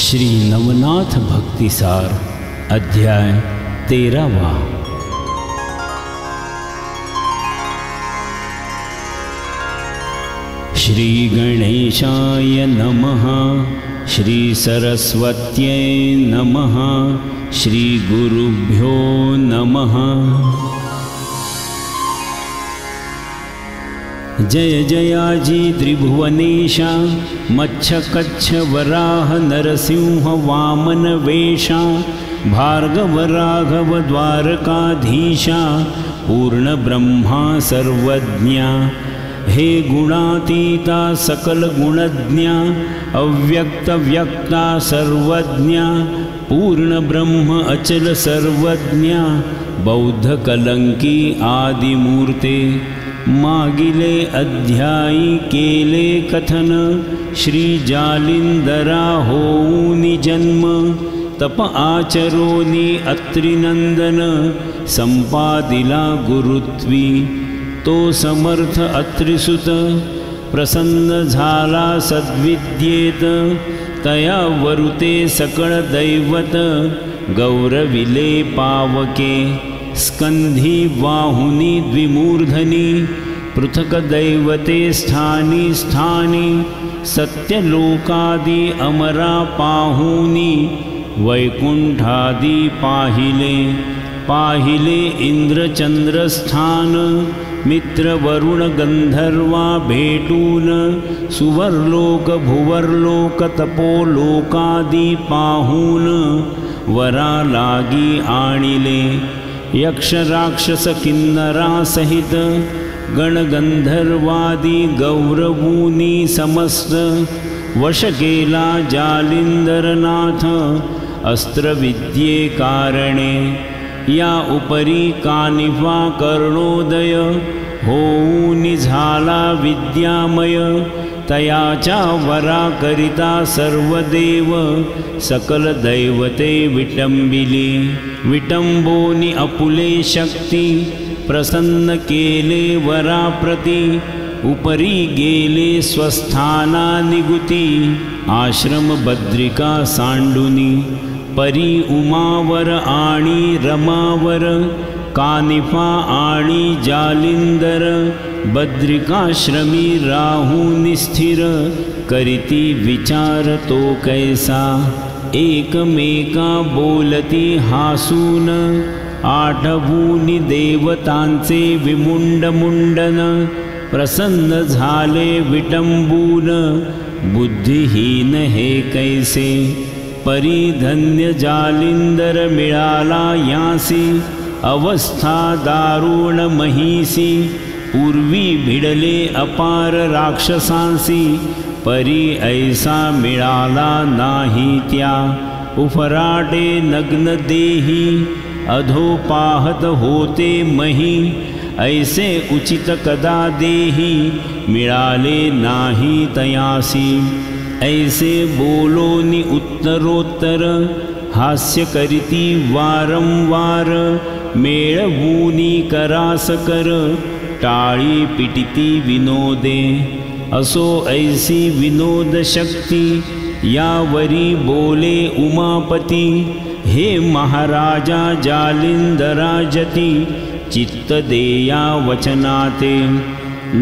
श्री नवनाथ भक्तिसार अध्याय 13। श्री गणेशाय नमः। श्री सरस्वत्यै नमः। श्री गुरुभ्यो नमः। जय जयाजी त्रिभुवनेशा मच्छ कच्छ वराह नरसिंह वामन वेशा भार्गव राघव द्वारकाधीशा पूर्ण ब्रह्मा सर्वज्ञा हे गुणातीता सकल गुणज्ञा अव्यक्त व्यक्ता सर्वज्ञा पूर्ण ब्रह्म अचल सर्वज्ञा बौद्ध कलंकी आदिमूर्ते मागिले अध्यायी केले कथन श्री जालिंदरा होऊनी जन्म तप आचरोनी अत्रिनंदन संपादिला गुरुत्वी तो समर्थ अत्रिसुत प्रसन्न झाला सद्विद्येत तया वरुते सकळ दैवत गौरविले पावके स्कंधी वाहुनी द्विमूर्धनी पृथक दैवते स्थानी स्थानी सत्यलोकादि अमरा पाहुनी वैकुंठादि पाहिले पाहिले इंद्रचंद्रस्थान मित्र वरुण गंधर्वा भेटून सुवर्लोक भुवर्लोक तपोलोकादि पाहून वरा लागी आणिले यक्ष राक्षस किन्नरा सहित गणगंधर्वादी गौरवूनी समस्त वश केला जालिंदरनाथ अस्त्रविद्ये कारणे या उपरी कानिफा कर्णोदय होऊनी झाला विद्यामय तयाच्या वरा करिता सर्वदेव सकल दैवते विटंबिली विटंबोनी अपुले शक्ती प्रसन्न केले वरा प्रति उपरी गेले स्वस्थाना निगुती आश्रम बद्रिका सांडुनी परी उमावर आणि रमावर कानिफा आणि जालिंदर बद्रिकाश्रमी राहूनि स्थिर करीती विचार तो कैसा एकमेका बोलती हासून आठवूनि देवतांचे विमुंड मुंडन प्रसन्न झाले विटंबून बुद्धिहीन हे कैसे परिधन्य जालिंदर मिळाला यासी अवस्था दारुण महिसी पूर्वी भिडले अपार राक्षसांसी परी ऐसा मिळाला नाही त्या उफराटे नग्न देही अधो पाहत होते मही ऐसे उचित कदा देही मिळाले नाही तयासी ऐसे बोलोनी उत्तरोत्तर हास्य करीती वारंवार मेळवूनी करास कर टाळी पिटिती विनोदे असो ऐसी विनोद शक्ती यावरी बोले उमापती हे महाराजा जालिंदराजती चित्त देया वचनाते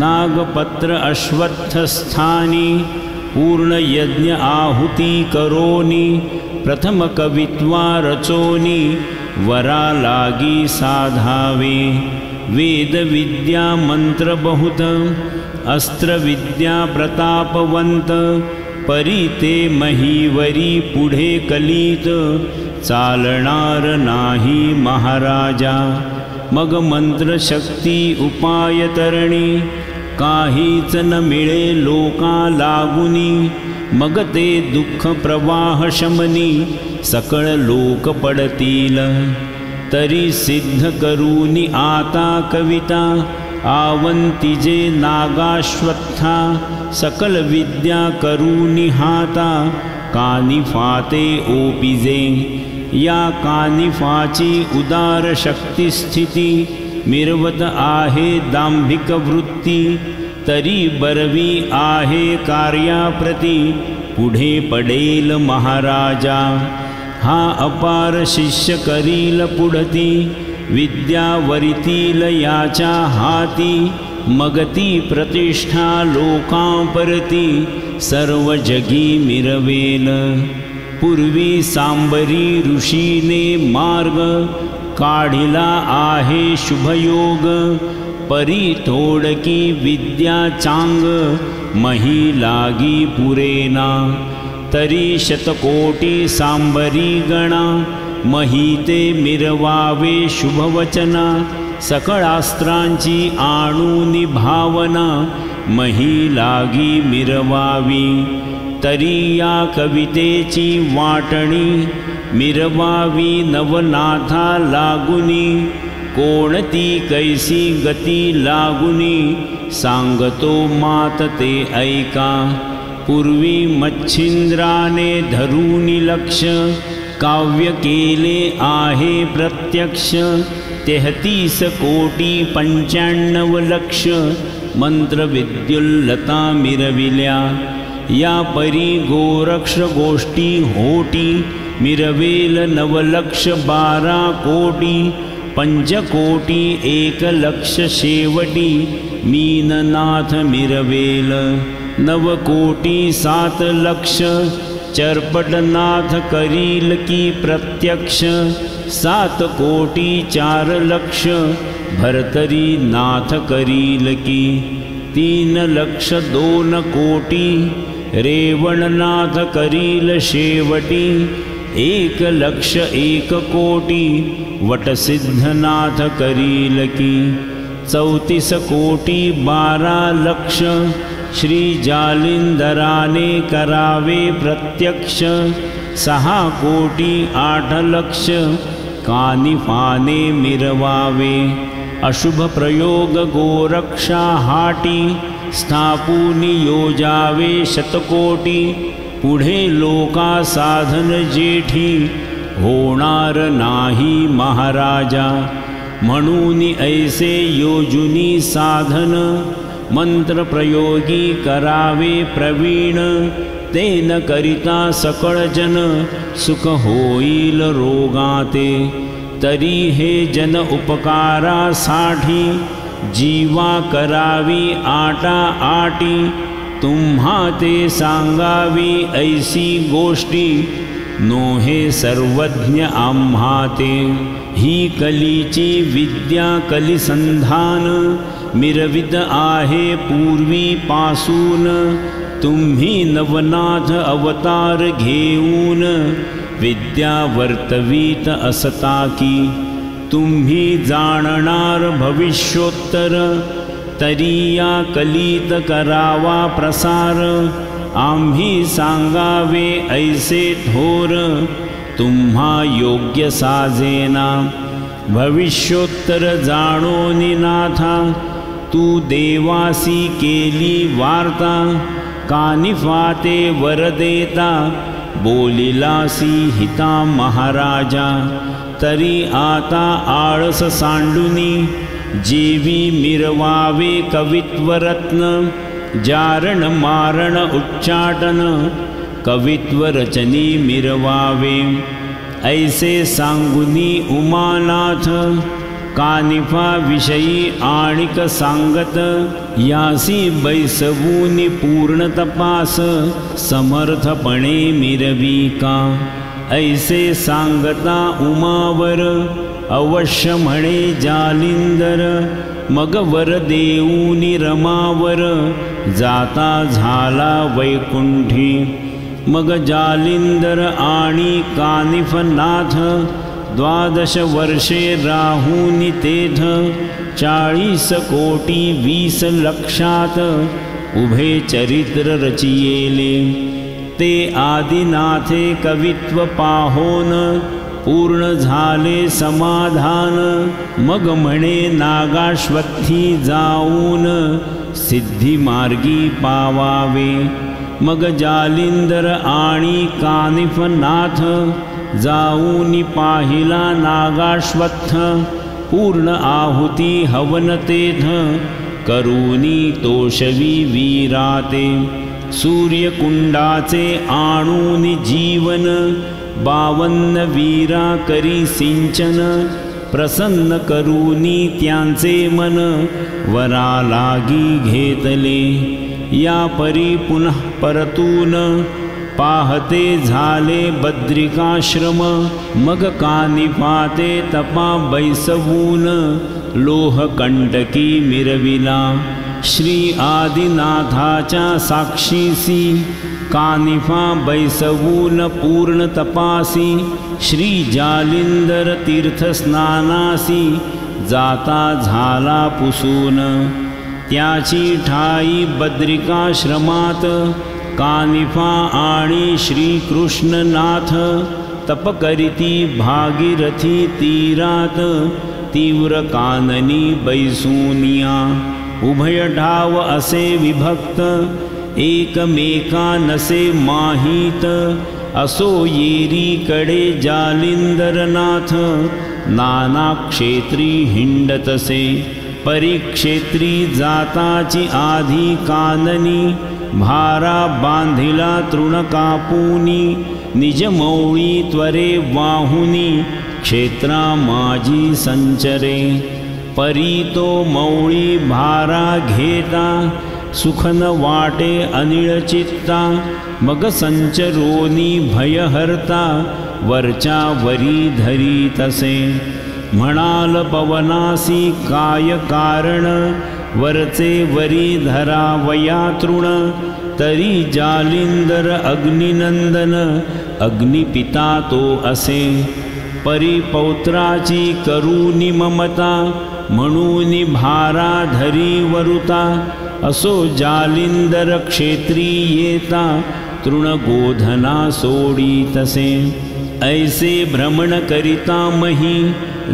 नागपत्र अश्वत्थ स्थानी पूर्ण यज्ञ आहुती करोनी प्रथम कवित्वा रचोनी वरा लागी साधावे वेद विद्या मंत्र बहुत अस्त्र विद्या प्रतापवंत परी ते महीवरी पुढे कलीत चालणार नाही महाराजा मग मंत्र शक्ती उपाय तरणी काहीच न मिळे लोका लागुनी मग ते दुःख प्रवाह शमनी सकळ लोक पडतील तरी सिद्ध करूनी आता कविता आवंतिजे नागाश्वत्था सकल विद्या करूनी हाता कानिफाते ओपिजे या कानिफाची उदार शक्ती स्थिती मिरवत आहे दांभिक वृत्ती तरी बरवी आहे कार्याप्रती पुढे पडेल महाराजा। हा अपार शिष्य करील पुढती, विद्या वरितील याच्या हाती। मगती प्रतिष्ठा लोकांपरती, सर्व जगी मिरवेल। पूर्वी सांबरी ऋषीने मार्ग, काढिला आहे शुभयोग। परी थोडकी विद्या चांग, मही लागी पुरेना। तरी शतकोटी सांबरी गणा, महीते मिरवावे शुभवचना। सकळास्त्रांची आणूनी भावना, मही लागी मिरवावी। तरी या कवितेची वाटणी, मिरवावी नवनाथा लागुनी। कोणती कैसी गती लागुनी, सांगतो मात ते ऐका। पूर्वी मच्छिंद्राने धरूनी लक्ष, काव्य केले आहे प्रत्यक्ष। 33 कोटी 95 लक्ष, मंत्र विद्युल्लता मिरविल्या। या परी गोरक्ष गोष्टी होटी, मिरवेल 9 लक्ष 12 कोटी। 5 कोटी 1 लक्ष शेवटी, मीननाथ मिरवेल। 9 कोटी 7 लक्ष, चरपटनाथ करील की प्रत्यक्ष। 7 कोटी 4 लक्ष, भरतरी नाथ करील की। 3 लक्ष 2 कोटी, रेवणनाथ करील शेवटी। 1 लक्ष 1 कोटी, वटसिद्धनाथ करील की। 34 कोटी 12 लक्ष, श्री जालिंदराने करावे प्रत्यक्ष। 6 कोटी 8 लक्ष, कानिफाने मिरवावे। अशुभ प्रयोग गोरक्षा हाटी, स्थापूनी योजावे शतकोटी। पुढे लोका साधन जेठी, होणार नाही महाराजा। म्हणून ऐसे योजुनी साधन, मंत्र प्रयोगी करावे प्रवीण। तेन करिता सकळ जन, सुख होईल रोगाते। तरी हे जन उपकारासाठी, जीवा करावी आटा आटी। तुम्हा ते सांगावी ऐसी गोष्टी, नोहे सर्वज्ञ आम्हा ते। ही कलीची विद्या कलिसंधान, मिरवित आहे पूर्वीपासून। तुम्ही नवनाथ अवतार घेऊन, विद्या वर्तवीत असता की। तुम्ही जाणणार भविष्योत्तर, तरी या कलीत करावा प्रसार। आम्ही सांगावे ऐसे थोर, तुम्हा योग्य साजेना। भविष्योत्तर जाणोनी नाथा, तू देवासी केली वार्ता। कानिफाते वर देता, बोलिलासी हिता महाराजा। तरी आता आळस सांडुनी, जेवी मिरवावे कवित्वरत्न। जारण मारण उच्चाटन, कवित्वरचनी मिरवावे। ऐसे सांगुनी उमानाथ, कानिफा विषयी आणिक सांगत। यासी बैसवूनी पूर्ण तपास, समर्थपणे मिरविका। ऐसे सांगता उमावर, अवश्य म्हणे जालिंदर। मग वर देऊनी रमावर, जाता झाला वैकुंठी। मग जालिंदर आणि कानिफनाथ, 12 वर्षे राहुनी तेथ। 40 कोटी 20 लक्षात, उभे चरित्र रचियेले। ते आदिनाथे कवित्व पाहोन, पूर्ण झाले समाधान। मग म्हणे नागाश्वत्थी जाऊन, सिद्धी मार्गी पावावे। मग जालिंदर आणि कानिफनाथ, जाऊनी पाहिला नागाश्वत्थ। पूर्ण आहुती हवन तेथ, करूनी तोषवी वीराते। सूर्यकुंडाचे आणून जीवन 52 वीरा करी सिंचन प्रसन्न करूनी त्यांचे मन वरा लागी घेतले या परी पुनः परतून पाहते झाले बद्रिकाश्रम मग कानिफाते तपा बैसवून लोहकंटकी मिरविला श्री आदिनाथाच्या साक्षीसी कानिफा बैसवून पूर्ण तपासी श्री जालिंदर तीर्थस्नानासी जाता झाला पुसून त्याची ठाई बद्रिकाश्रमात कानिफा आणि श्रीकृष्णनाथ तप करीती भागीरथी तीरात तीव्र काननी बैसूनिया उभय ठाव असे विभक्त एकमेका नसे माहीत असो येरीकडे जालिंदरनाथ नाना क्षेत्री हिंडतसे परिक्षेत्री जाताची आधी काननी भारा बांधिला तृण कापूनी निजमौळी त्वरे वाहुनी क्षेत्रा माझी संचरे परी तो मौळी भारा घेता सुखन वाटे अनिळ चित्ता मग संचरोनी भयहर्ता वरच्या वरी धरी तसे म्हणाल पवनासी काय कारण वरचे वरी धरावया तृण तरी जालिंदर अग्निनंदन अग्निपिता तो असे परिपौत्राची करूनी ममता म्हणूनी भारा धरी वरुता असो जालिंदर क्षेत्री येता तृणगोधना सोडी तसे ऐसे भ्रमण करिता मही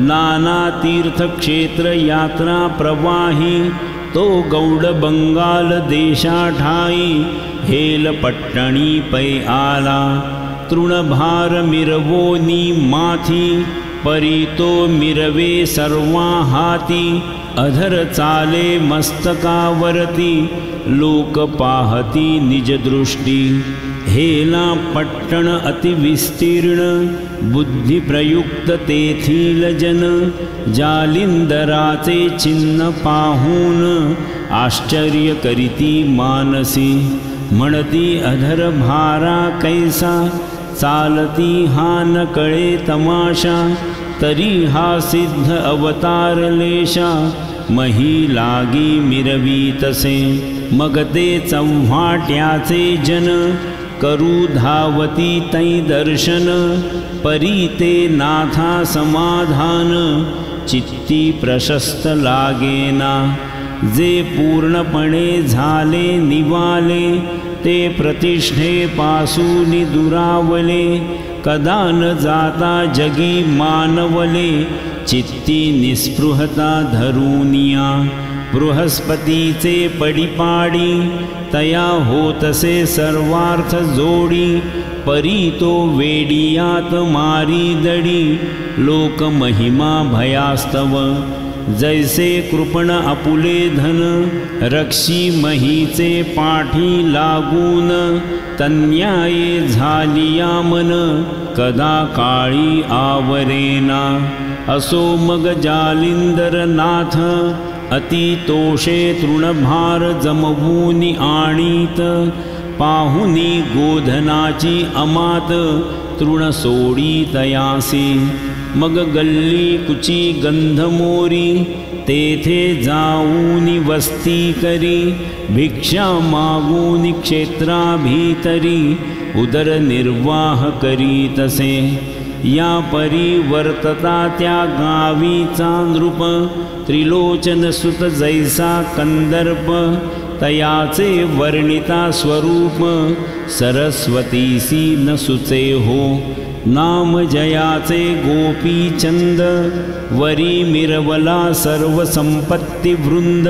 नाना तीर्थक्षेत्र यात्रा प्रवाही तो गौड बंगाल देशा ठाई हेल पट्टणी पै आला तृणभार मिरवोनी माथी परितो मिरवे सर्वा हाती अधर चाले मस्तकावरती लोक पाहती निजदृष्टी हेला पट्टण अतिविस्तीर्ण बुद्धी प्रयुक्त तेथील जन जालिंदराचे चिन्ह पाहून आश्चर्य करीती मानसी म्हणती अधर भारा कैसा चालती हा न कळे तमाशा तरी हा सिद्ध अवतार लेशा मही लागी मिरवी तसे मग ते चव्हाट्याचे जन करू धावती तै दर्शन परी ते नाथा समाधान चित्ती प्रशस्त लागेना जे पूर्णपणे झाले निवाले ते प्रतिष्ठेपासून दुरावले कदा न जाता जगी मानवले चित्ती निस्पृहता धरूनिया बृहस्पतीचे पडिपाडी तया होतसे सर्वार्थ जोडी परी तो वेडियात मारी दडी लोक महिमा भयास्तव जैसे कृपण आपुले धन रक्षी महीचे पाठी लागून तन्याये झालिया मन कदा काळी आवरेना असो मग जालिंदर नाथ अति तोषे तृणभार जमवूनी आणीत पाहुनी गोधनाची अमात तृण सोडी तयासी मग गल्ली कुची गंधमोरी तेथे जाऊनी वस्ती करी भिक्षा मागूनी क्षेत्रा भीतरी उदरनिर्वाह करी तसे या परिवर्तता त्या गावीचा नृप त्रिलोचन सुत जैसा कंदर्प तयाचे वर्णिता स्वरूप सरस्वतीसी न सुचे हो नाम जयाचे गोपी चंद वरी मिरवला सर्व संपत्ती वृंद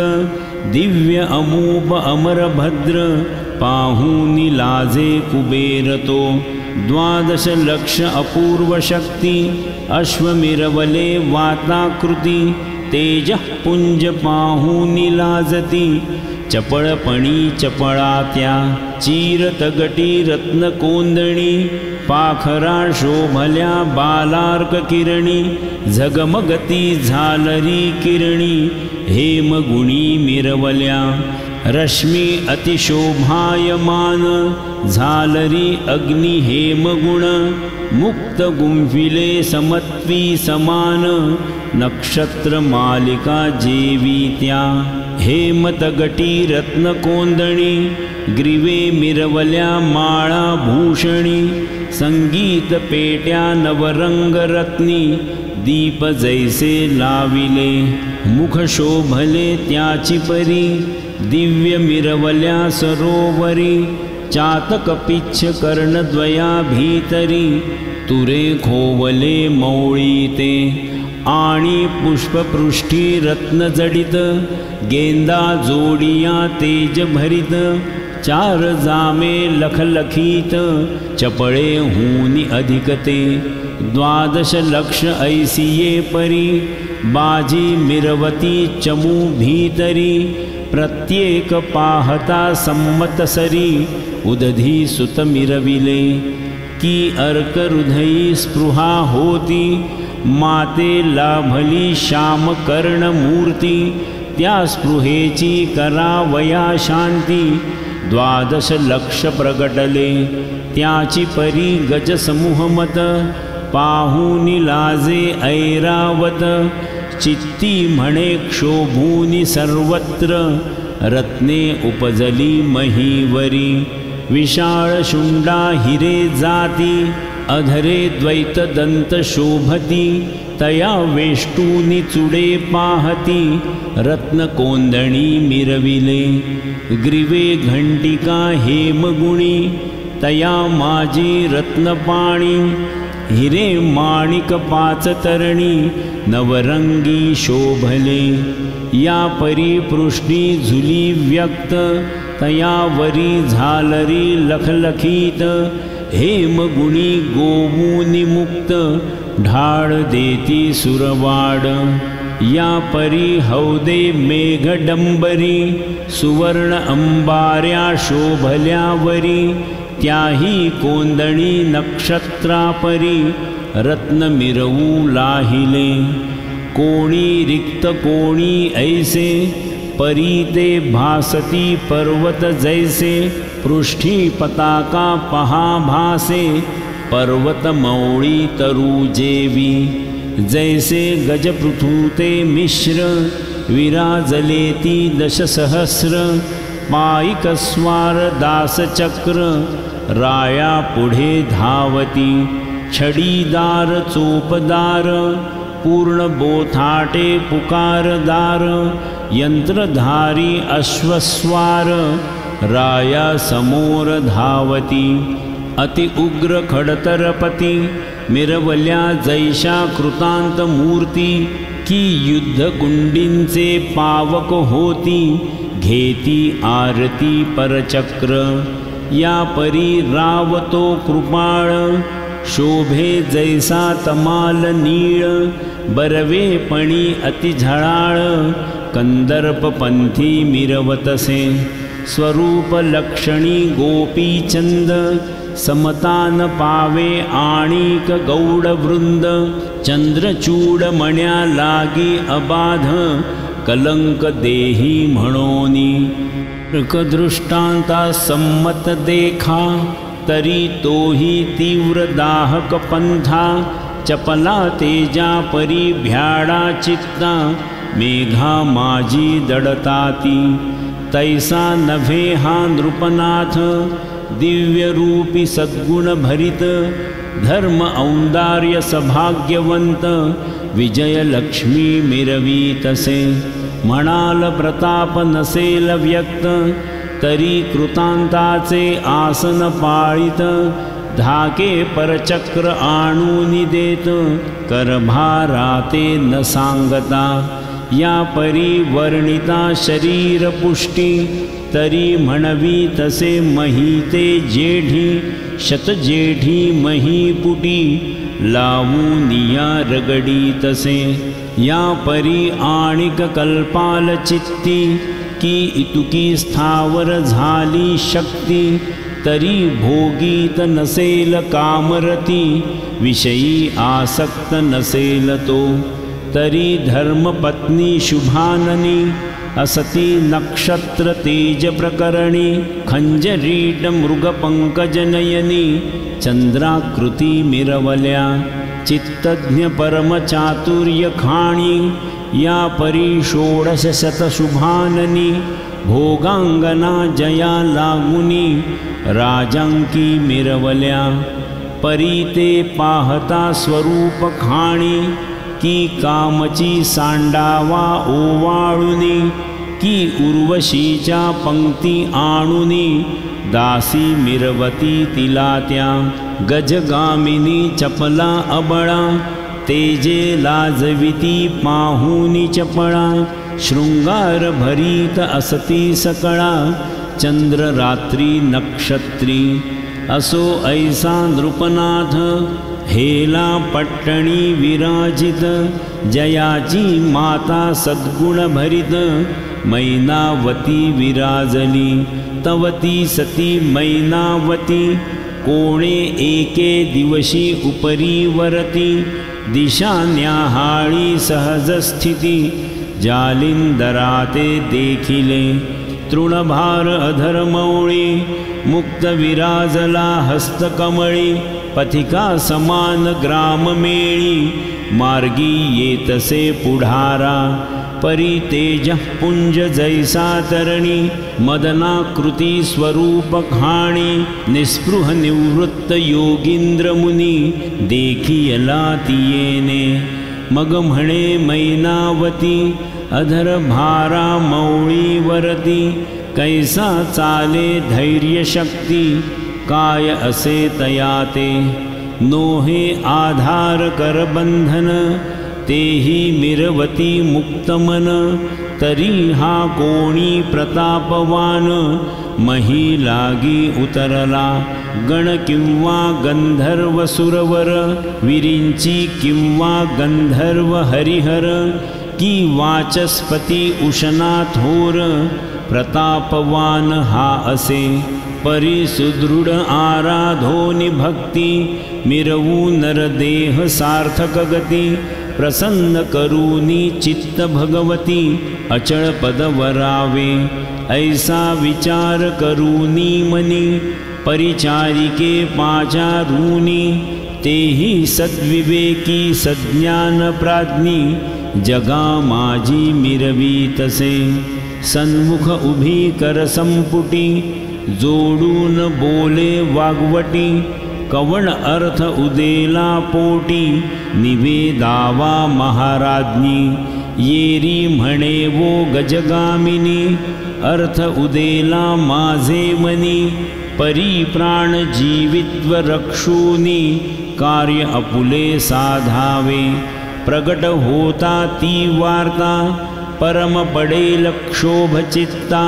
दिव्य अमूप अमरभद्र पाहुनी लाजे कुबेर तो 12 लक्ष अपूर्व शक्ती अश्वमिरवले वाताकृती तेजः पुंज पाहुनी लाजती चपळपणी चपळात्या चीरतगटी रत्न कोंदणी पाखरा शोभल्या बालार्क किरणी झगमगती झालरी किरणी हेमगुणी मिरवल्या रश्मी अतिशोभायमान झालरी अग्नि हेमगुण मुक्त गुंफिले समत्वी समान नक्षत्र मालिका जेवित्या हेमतगटी रत्नकोंदणी ग्रीवे मिरवल्या माळा भूषणी संगीत पेट्या नवरंग रत्नी दीप जैसे लाविले मुख शोभले त्याची परी दिव्य मिरवल्या सरोवरी चातक पिच्छ कर्णद्वया भीतरी तुरे खोवले मौळी ते आणि पुष्पपृष्ठी रत्न जडित गेंदा जोडिया तेज भरित चार जामे लखलखीत चपळे हूनी अधिकते 12 लक्ष ऐसिये परी बाजी मिरवती चमू भीतरी प्रत्येक पाहता संमतसरी उदधी सुत मिरविले की अर्क हृदयी स्पृहा होती माते लाभली श्याम कर्ण मूर्ती त्या स्पृहेची करावया शांती 12 लक्ष प्रगटले त्याची परी गज समूहमत पाहुनी लाजे ऐरावत चित्ती म्हणे क्षोभूनी सर्वत्र रत्ने उपजली महीवरी विशाळ शुंडा हिरे जाती अधरे द्वैत दंत शोभती तया वेष्टूनी चुडे पाहती रत्न कोंदणी मिरविले ग्रीवे घंटिका हेमगुणी तया माझी रत्नपाणी हिरे माणिक पाच तरणी नवरंगी शोभले या परिपृष्ठी झुली व्यक्त तया वरी झालरी लखलखीत हेमगुणी गोमुनी मुक्त ढाळ देती सुरवाड या परी हौदे मेघडंबरी सुवर्ण अंबार्या शोभल्यावरी त्याही कोंदणी नक्षत्रापरी रत्न मिरवू लाहिले कोणी रिक्त कोणी ऐसे परी ते भासती पर्वत जैसे पृष्ठी पताका पहा भासे पर्वत मौळी तरु जेवी जैसे गजपृथुते मिश्र विराजलेती 10 सहस्र पायिकस्वार दासचक्र राया पुढे धावती छडीदार चोपदार पूर्ण बोथाटे पुकारदार यंत्रधारी अश्वस्वार राया समोर धावती अति उग्र खडतरपती मिरवल्या जैशा कृतांत मूर्ती की युद्धकुंडींचे पावक होती घेती आरती परचक्र या परी रावतो कृपाळ शोभे जैसा तमाल नीळ बरवेपणी अति झळाळ कंदर्प पंथी मिरवतसे स्वरूप लक्षणी गोपीचंद समतान पावे आणिक गौडवृंद चंद्रचूड मण्या लागी अबाध कलंक देही म्हणोनी दृष्टांता सम्मत देखा तरी तोही तीव्र दाहक पंथा चपला तेजा परी भ्याडा चित्ता मेघा माझी दडताती तैसा नभे हा नृपनाथ दिव्य रूपी सद्गुण भरित धर्म औंदार्य सभाग्यवंत विजय लक्ष्मी मिरवीतसे म्हणाल प्रताप नसेल व्यक्त तरी कृतांताचे आसन पाळित धाके परचक्र आणूनी देत करभाराते न सांगता या परी वर्णिता शरीर पुष्टी तरी म्हणवी तसे महीते जेढी शतजेढी महीपुटी लावूनिया रगडी तसे या परी आणिक कल्पाल चित्ती की इतुकी स्थावर झाली शक्ती, तरी भोगीत नसेल कामरती, विषयी आसक्त नसेल तो, तरी धर्मपत्नी शुभाननी, असती नक्षत्र तेज प्रकरणी, खंजरीट मृगपंकजनयनी, चंद्राकृती मिरवल्या, चित्तज्ञ परमचातुर्य खाणी, या परी 1600 शुभाननी, भोगांगना जया लागुनी, राजांकी मिरवल्या, परी ते पाहता स्वरूप खाणी, की कामची सांडावा ओवाळुनी, की उर्वशीच्या पंक्ती आणुनी, दासी मिरवती तिला त्या, गजगामिनी चपला अबळा, तेजे लाजविती पाहुनी चपळा, शृंगार भरीत असती सकळा, चंद्र रात्री नक्षत्री, असो ऐसा नृपनाथ, हेला पट्टणी विराजित, जयाची माता सद्गुण भरित, मैनावती विराजली, तवती सती मैनावती, कोणे एके दिवशी उपरी वरती, दिशा न्याहाळी सहज स्थिती, जालिंदराते देखिले, तृणभार अधरमौळी, मुक्त विराजला हस्तकमळी, पथिका समान ग्राममेळी, मार्गी येतसे पुढारा, परी तेजः पुंज जैसा तरणी, मदनाकृती स्वरूप खाणी, निस्पृह निवृत्त योगींद्र मुनी, देखियला तियेने, मग म्हणे मैनावती, अधर भारा मौळी वरती, कैसा चाले धैर्य शक्ती, काय असे तयाते, नोहे आधार कर बंधन, तेही मिरवती मुक्तमन, तरी हा कोणी प्रतापवान, मही लागी उतरला, गण किंवा गंधर्व सुरवर, विरिंची किंवा गंधर्व हरिहर, की वाचस्पती उशना थोर, प्रतापवान हा असे, परी सुदृढ आराधोनि भक्ती, मिरवू नरदेह सार्थक गती, प्रसन्न करूनी चित्त भगवती, अचळ पद वरावे, ऐसा विचार करूनी मनी, परिचारिके पाचारूनी, तेही सद्विवेकी सज्ञान प्राज्ञी, जगा माझी मिरवी तसे, सन्मुख उभी कर संपुटी, जोडून बोले वागवटी, कवण अर्थ उदेला पोटी, निवेदावा महाराज्ञी, येरी म्हणे वो गजगामिनी, अर्थ उदेला माझे मनी, परी प्राण जीवित्व रक्षूनी, कार्य अपुले साधावे, प्रगट होता ती वार्ता, परम पडेल क्षोभ चित्ता,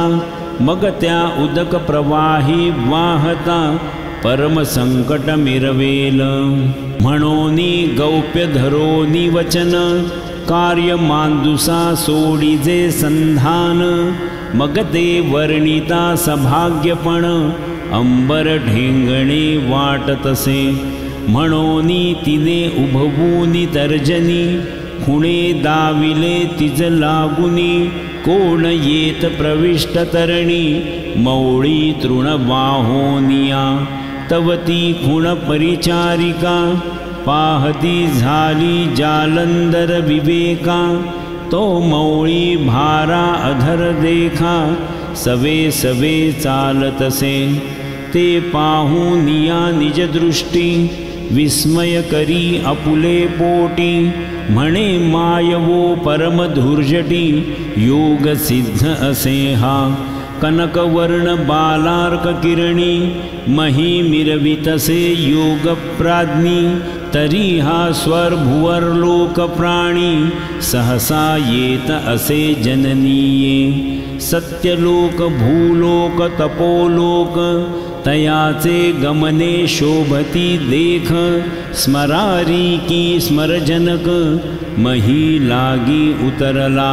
मग त्या उदक प्रवाही वाहता, परम संकट मिरवेल, म्हणोनी गौप्य धरोनी वचन, कार्य मांदुसा सोडीजे संधान, मग ते वर्णिता सभाग्यपण, अंबर ढेंगणे वाटतसे, म्हणोनी तिने उभवूनी तर्जनी, खुणे दाविले तिज लागुनी, कोण येत प्रविष्ट तरणी, मौळी तृण वाहोनिया, तवती खुण परिचारिका, पाहती झाली जालंदर विवेका, तो मौळी भारा अधर देखा, सवे सवे चालतसे, ते पाहुनिया निज दृष्टी, विस्मय करी अपुले पोटी, म्हणे मायवो परम धुर्जटी, योग सिद्ध असे हा, कनकवर्ण बालार्क किरणी, मही मिरवितसे योग प्राज्ञी, तरी हा स्वर भुवर लोक प्राणी, सहसा येत असे जननीये, सत्यलोक भूलोक तपोलोक, तयाचे गमने शोभती देख, स्मरारी की स्मरजनक, मही लागी उतरला,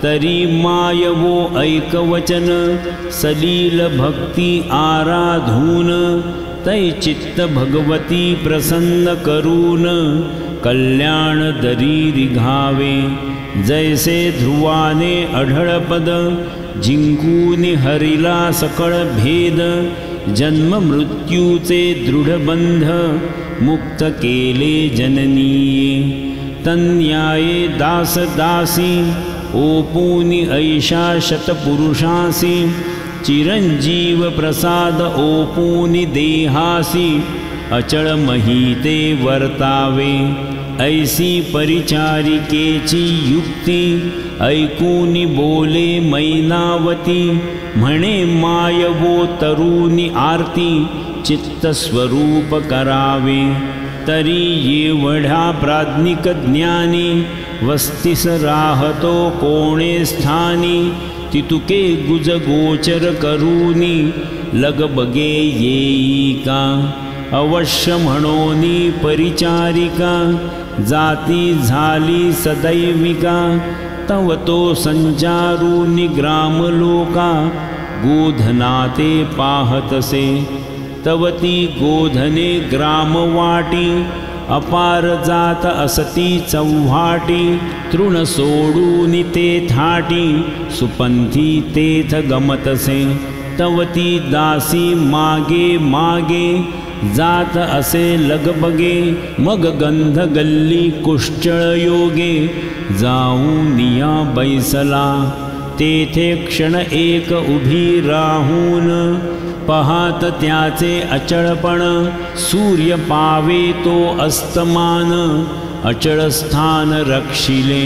तरी मायवो ऐकवचन सलील भक्ती आराधून तै चित्त भगवती प्रसन्न करून कल्याण दरी घावे जैसे ध्रुवाने अढळपद जिंकूनि हरिला सकळ भेद जन्म मृत्यूचे दृढबंध मुक्त केले जननीये तन्याये दास दासी ओपूनि ऐशा शतपुरुषासी चिरंजीव प्रसाद ओपूनि देहासी अचळ महिते वर्तावे ऐसी परिचारिकेची युक्ती ऐकूनि बोले मैनावती म्हणे मायवो तरुणी आरती चित्तस्वरूप करावे तरी येवढ्या प्राज्ञिक ज्ञानी वस्तीस राहतो कोणे स्थानी तितुके गुज गोचर करूनी लगबगे येई का अवश्य म्हणोनी परिचारिका जाती झाली सदैविका तव तो संचारूनी ग्रामलोका गोधनाते पाहतसे तवती गोधने ग्रामवाटी अपार जात असती चव्हाटी तृण सोडूनि ते थाटी सुपंथी तेथ गमतसे तवती दासी मागे मागे जात असे लगबगे मग गंध गल्ली कुष्ठळ योगे जाऊनिया बैसला तेथे क्षण एक उभी राहून पहात त्याचे अचळपण सूर्य पावे तो अस्तमान अचळ स्थान रक्षिले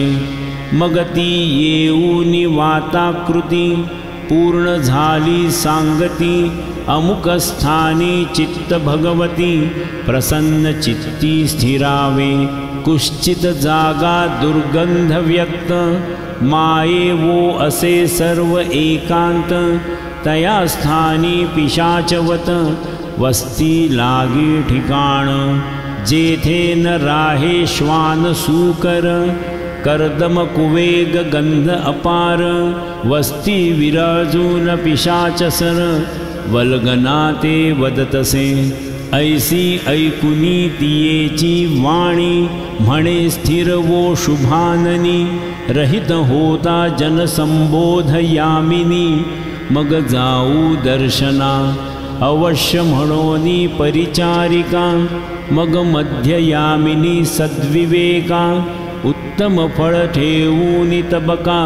मग ती येऊनी वाताकृती पूर्ण झाली सांगती अमुक स्थानी चित्त भगवती प्रसन्न चित्ती स्थिरावे कुश्चित जागा दुर्गंध व्यक्त माये वो असे सर्व एकांत तया स्थानी पिशाचवत वस्ती लागी ठिकाण जेथे न राहे श्वान सूकर कर्दम कुवेग गंध अपार वस्ती विराजून पिशाचसर वल्गनाते वदतसे ऐसी ऐकुनी तियेची वाणी म्हणे स्थिर वो शुभाननी रहित होता जनसंबोध यामिनी मग जाऊ दर्शना अवश्य म्हणोनी परिचारिका मग मध्य यामिनी सद्विवेका उत्तम फळ ठेवूनि तबका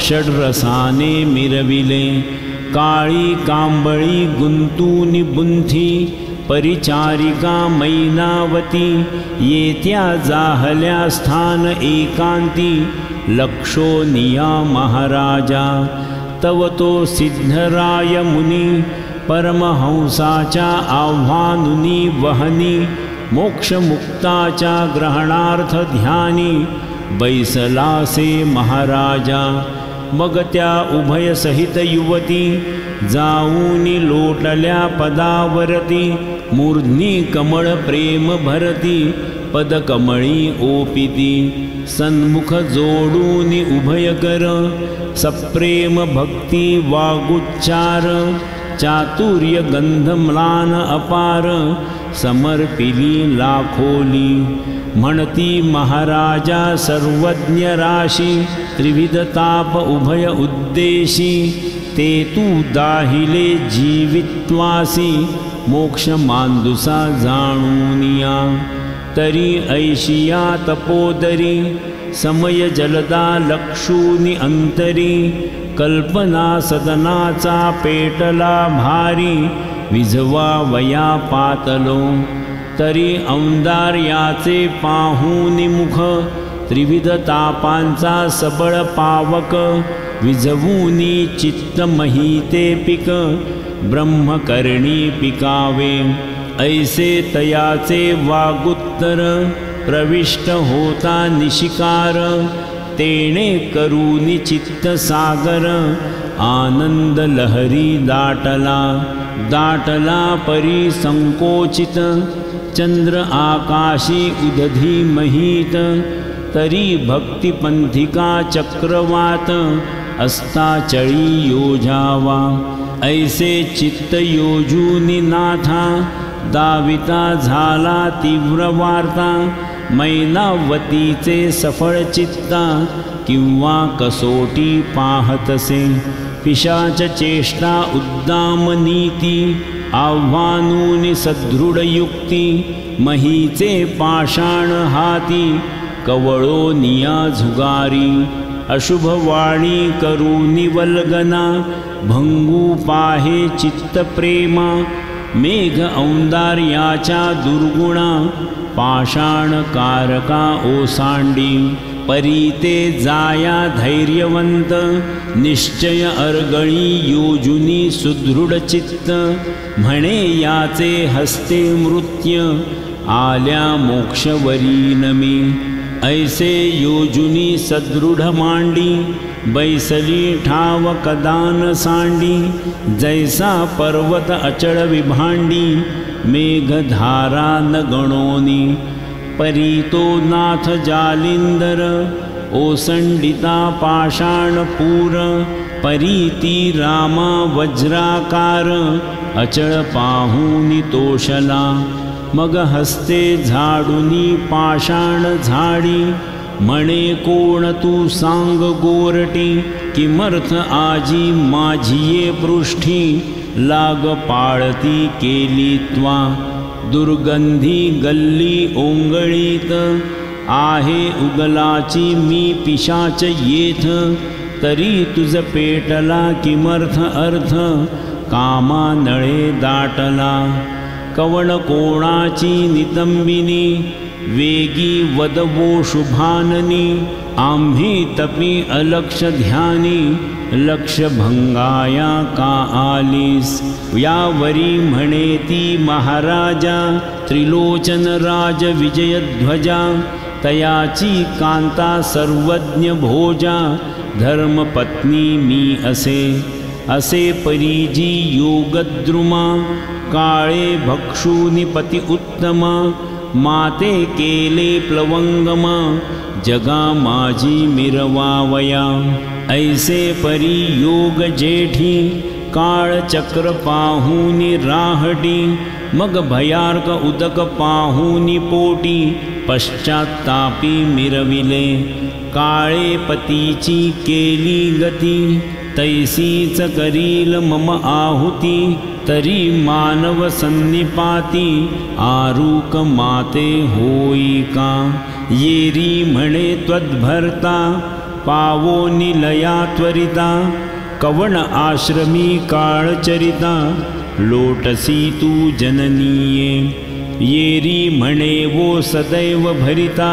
षड्रसाने मिरविले काळी कांबळी गुंतूनि बुंथी परिचारिका मैनावती येत्या जाहल्या स्थान एकांती लक्षोनिया महाराजा तव तो सिद्धराय मुनी परमहंसाच्या आव्हानुनी वहनी मोक्षमुक्ताच्या ग्रहणार्थ ध्यानी बैसलासे महाराजा मग त्या उभय सहित युवती जाऊनी लोटल्या पदावरती मूर्ध्नी कमळ प्रेम भरती पदकमळी ओपिती सन्मुख जोडूनी उभय कर सप्रेम भक्ती वागुच्चार चातुर्य गंधम्लान अपार समर्पिली लाखोली म्हणती महाराजा सर्वज्ञ राशी त्रिविध ताप उभय उद्देशी ते तू दाहिले जीवित्वासी मोक्ष मांदुसा जाणूनिया तरी ऐशिया तपोदरी समय जलदा लक्षूनि अंतरी कल्पना सदनाचा पेटला भारी विझवा वया पातलो तरी औंदार याचे पाहूनि मुख त्रिविध तापांचा सबळ पावक विझवूनी चित्त महिते पिक ब्रह्मकर्णी पिकावे ऐसे तयाचे वागुत्तर प्रविष्ट होता निशिकार तेणे करूनी चित्त सागर आनंद लहरी दाटला दाटला परी संकोचित चंद्र आकाशी उदधी महित तरी भक्तिपंथिका चक्रवात अस्ताचळी योजावा। ऐसे चित्त योजूनि नाथा दाविता झाला तीव्र वार्ता। मैनावतीचे सफळ चित्ता किंवा कसोटी पाहतसे। पिशाच चेष्टा उद्दाम नीती आव्हानूनि सदृढ युक्ती। महीचे पाषाण हाती कवळो निया झुगारी। अशुभ वाणी करूनि वल्गना भंगू पाहे चित्त प्रेमा। मेघ औंदार्याच्या दुर्गुणा पाषाण कारका ओसांडी। परीते जाया धैर्यवंत निश्चय अर्गणी योजुनी सुदृढ चित्त। म्हणे याचे हस्ते मृत्य आल्या मोक्षवरी नमी। ऐसे योजुनी सदृढ मांडी बैसली ठाव कदान सांडी। जैसा पर्वत अचळ विभांडी मेघधारा न गणोनी। परीतो नाथ जालिंदर ओसंडिता पाषाणपूर। परीती रामा वज्राकार अचळ पाहुनी तोषला। मग हस्ते झाडुनी पाषाण झाडी। म्हणे कोण तू सांग गोरटी। किमर्थ आजी माझिये पृष्ठी लाग पाळती केली त्वा। दुर्गंधी गल्ली ओंगळीत आहे उगलाची मी पिशाच येथ। तरी तुझ पेटला किमर्थ अर्थ कामा नळे दाटला। कवण कोणाची नितंबिनी वेगी वदवो शुभाननी। आम्ही तपी अलक्ष ध्यानी लक्ष भंगाया का आलीस। यावरी म्हणे ती महाराजा त्रिलोचन राज विजयध्वजा। तयाची कांता सर्वज्ञ भोजा धर्मपत्नी मी असे। असे परीजी योगद्रुमा काळे भक्षुनी पती उत्तमा। माते केले प्लवंगमा जगा माझी मिरवावया। ऐसे परी योग जेठी काळ चक्र पाहुनी राहटी। मग भयार्क उदक पाहुनी पोटी पश्चात्तापी मिरविले। काळे पतीची केली गती तैसीच करील मम आहुती। तरी मानव सन्निपाती आरुक माते होई का। येरी म्हणे त्वद्भर्ता पावो निलया त्वरिता। कवण आश्रमी काळचरिता लोटसी तू जननीये। येरी म्हणे वो सदैव भरिता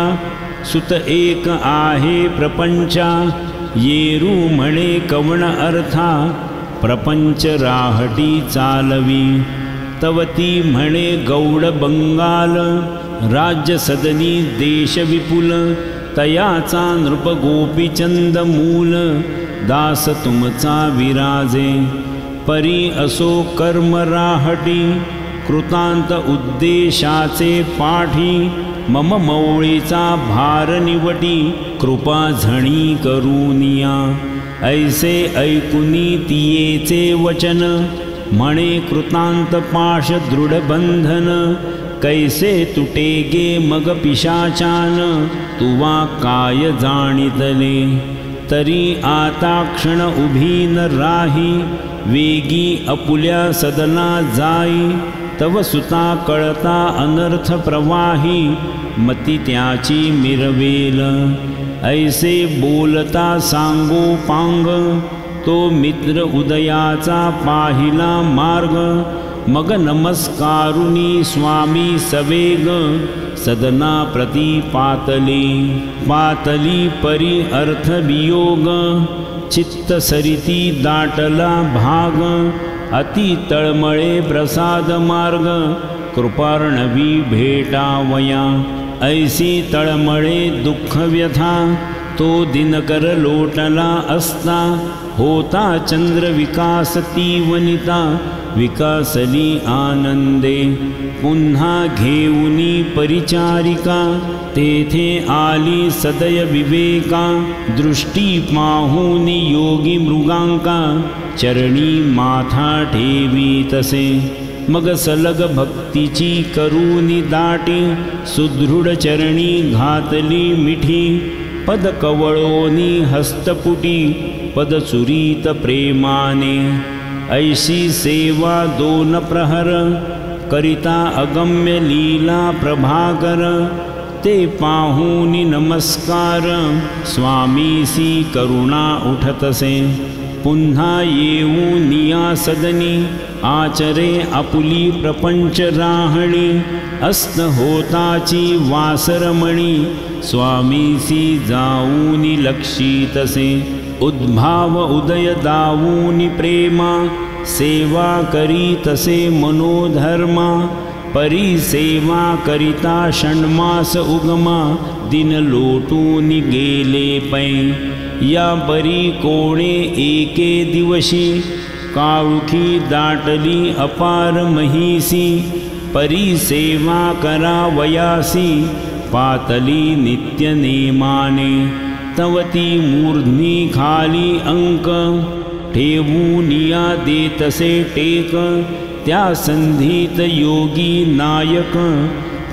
सुत एक आहे प्रपंचा। येरू म्हणे कवण अर्था प्रपंच राहटी चालवी। तवती म्हणे गौड बंगाल राज्य सदनी देश विपुल। तयाचा नृप गोपीचंद मूल दास तुमचा विराजे। परी असो कर्म राहटी कृतांत उद्देशाचे पाठी। मम मौळीचा भार निवटी कृपा झणी करूनिया। ऐसे ऐकुनी तियेचे वचन म्हणे कृतांत पाश दृढ बंधन। कैसे तुटेगे मग पिशाचान तुवा काय जाणितले। तरी आता क्षण उभी न राही वेगी अपुल्या सदना जाई। तव सुता कळता अनर्थ प्रवाही मती त्याची मिरवेल। ऐसे बोलता सांगो पांग तो मित्र उदयाचा पाहिला मार्ग। मग नमस्कारुनी स्वामी सवेग सदना प्रति पातली। पातली परी अर्थ वियोग चित्त सरिती दाटला भाग। अति तळमळे प्रसाद मार्ग कृपार्णवी भेटावया। ऐसी तळमळे दुःख व्यथा तो दिनकर लोटला असता, होता चंद्र विकास ती वनिता, विकासली आनंदे पुन्हा घेऊनी परिचारिका, तेथे आली सदय विवेका, दृष्टी पाहुनी योगी मृगांका, चरणी माथा ठेवी तसे, मग सलग भक्तीची करूनी दाटी, सुदृढ चरणी घातली मिठी, पद कवळोनी हस्तपुटी, पद चुरीत प्रेमाने, ऐशी सेवा दोन प्रहर, करिता अगम्य लीला प्रभाकर, ते पाहुनी नमस्कार, स्वामीसी करुणा उठतसे, पुन्हा येऊनिया सदनी, आचरे आपुली प्रपंच राहणी, अस्त होताची वासरमणी, स्वामीसी जाऊनी लक्षितसे, उद्भाव उदय दावूनी प्रेमा, सेवा करीतसे मनोधर्मा, परी सेवा करिता षण्मास उगमा, दिन लोटूनी गेले पै, या परी कोणे एके दिवशी, काळुखी दाटली अपार महिसी, परी सेवा करावयासी, पातली नित्य नेमाने, तवती मूर्ध्नी खाली अंक, ठेवूनिया देतसे टेक, त्या संधीत योगी नायक,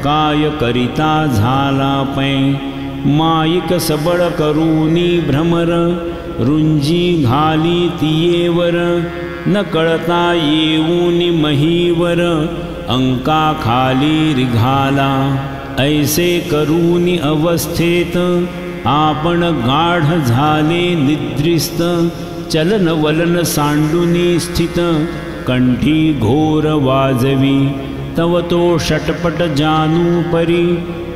काय करिता झाला पै, माईक सबळ करूनी भ्रमर, रुंजी घाली तियेवर, न कळता येऊनी महीवर, अंका खाली रिघाला, ऐसे करूनी अवस्थेत, आपण गाढ झाले निद्रिस्त, चलन वलन सांडूनी स्थित, कंठी घोर वाजवी, तव तो षटपट जानू परी,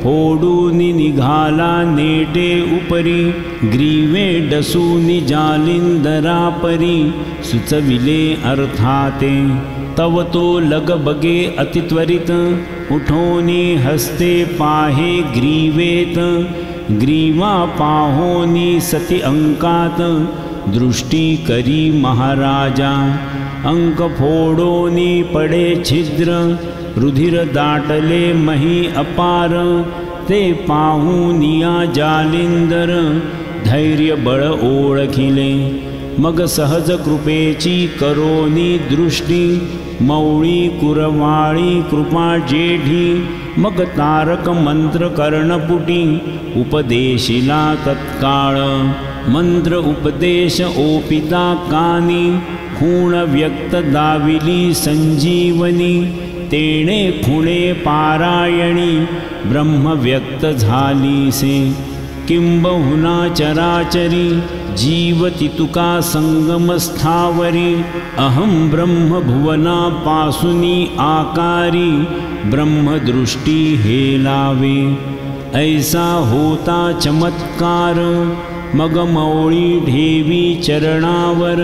फोडूनी निघाला नेटे उपरी, ग्रीवे डसूनी जालिंदरा परी, सुचविले अर्थाते, तव तो लगबगे अतित्वरित, उठोनी हस्ते पाहे ग्रीवेत, ग्रीवा पाहोनी सती अंकात, दृष्टी करी महाराजा, अंक फोडोनी पडे छिद्र, रुधिर दाटले मही अपार, ते पाहुनिया जालिंदर, धैर्य बळ ओळखिले, मग सहज कृपेची करोनी दृष्टी, मौळी कुरवाळी कृपा जेठी, मग तारक मंत्र कर्णपुटी, उपदेशिला तत्काळ, मंत्र उपदेश ओपिता कानी, खूण व्यक्त दाविली संजीवनी, तेणे खुणे पारायणी, ब्रह्म व्यक्त झालीसे, किंबहुना चराचरी, जीवति तुका संगमस्थावरी, अहम ब्रह्म भुवना पासुनी आकारी, ब्रह्मदृष्टी हेलावे, ऐसा होता चमत्कार, मग मौळी ढेवी चरणावर,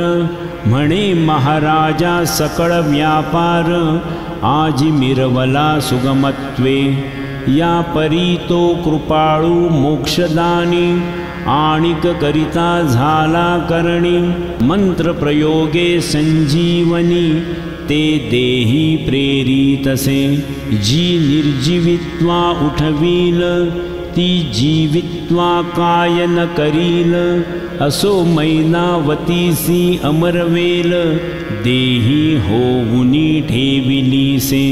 म्हणे महाराजा सकळ व्यापार, आजी मिरवला सुगमत्वे, या परी तो कृपाळू मोक्षदानी, आणिक करिता झाला करणी, मंत्र प्रयोगे संजीवनी, ते देही प्रेरितसे, जी निर्जीवित्वा उठवील, ती जीवित्वा काय न करील, असो मैनावतीसी अमरवेल, देही होऊनी ठेविलीसे,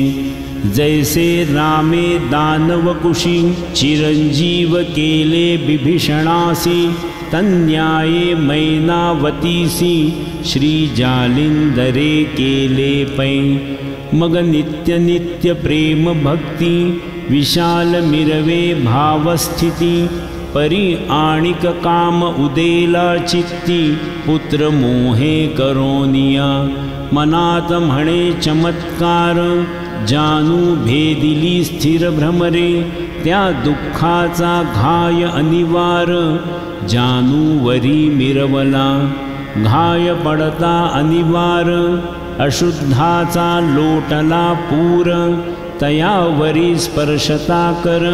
जैसे रामे दानवकुशी, चिरंजीव केले बिभीषणासी, तन्याये मैनावतीसी, श्री जालिंदरे केले पै, मग नित्य नित्य प्रेम भक्ती, विशाल मिरवे भावस्थिती, परी आणिक काम उदेला चित्ती, पुत्र मोहे करोनिया, मनात म्हणे चमत्कार, जानू भेदिली स्थिर भ्रमरे, त्या दुःखाचा घाय अनिवार, जानू वरी मिरवला, घाय पडता अनिवार, अशुद्धाचा लोटला पूर, तयावरी स्पर्शता कर,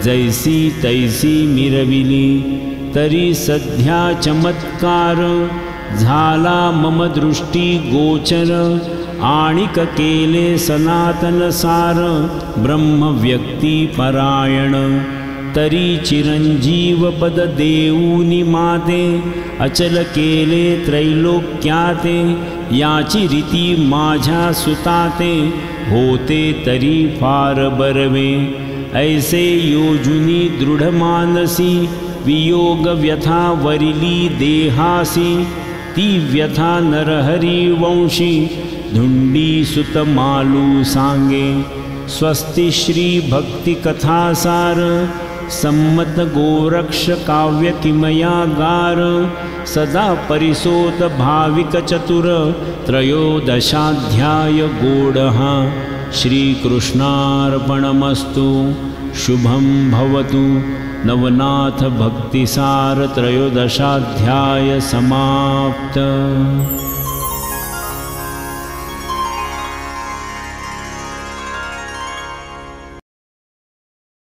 जैसी तैसी मिरविली, तरी सध्या चमत्कार झाला मम दृष्टी गोचर आणिक केले सनातन सार ब्रह्म व्यक्ती परायण तरी चिरंजीव पद देऊनी माते अचल केले त्रैलोक्याते याची रीती माझ्या सुताते होते तरी फार बरवे ऐसे योजुनी दृढ मानसी वियोग व्यथा वरिली देहासी ती व्यथा नरहरी वंशी धुंडी सुत मालू सांगे स्वस्ति श्री भक्ति कथासार सम्मत गोरक्ष काव्य किमया गार सदा परिसोत भाविक चतुर त्रयोदशाध्याय गोडः श्रीकृष्णार्पणमस्तु शुभं भवतु। नवनाथ भक्तिसार त्रयोदशाध्याय समाप्त।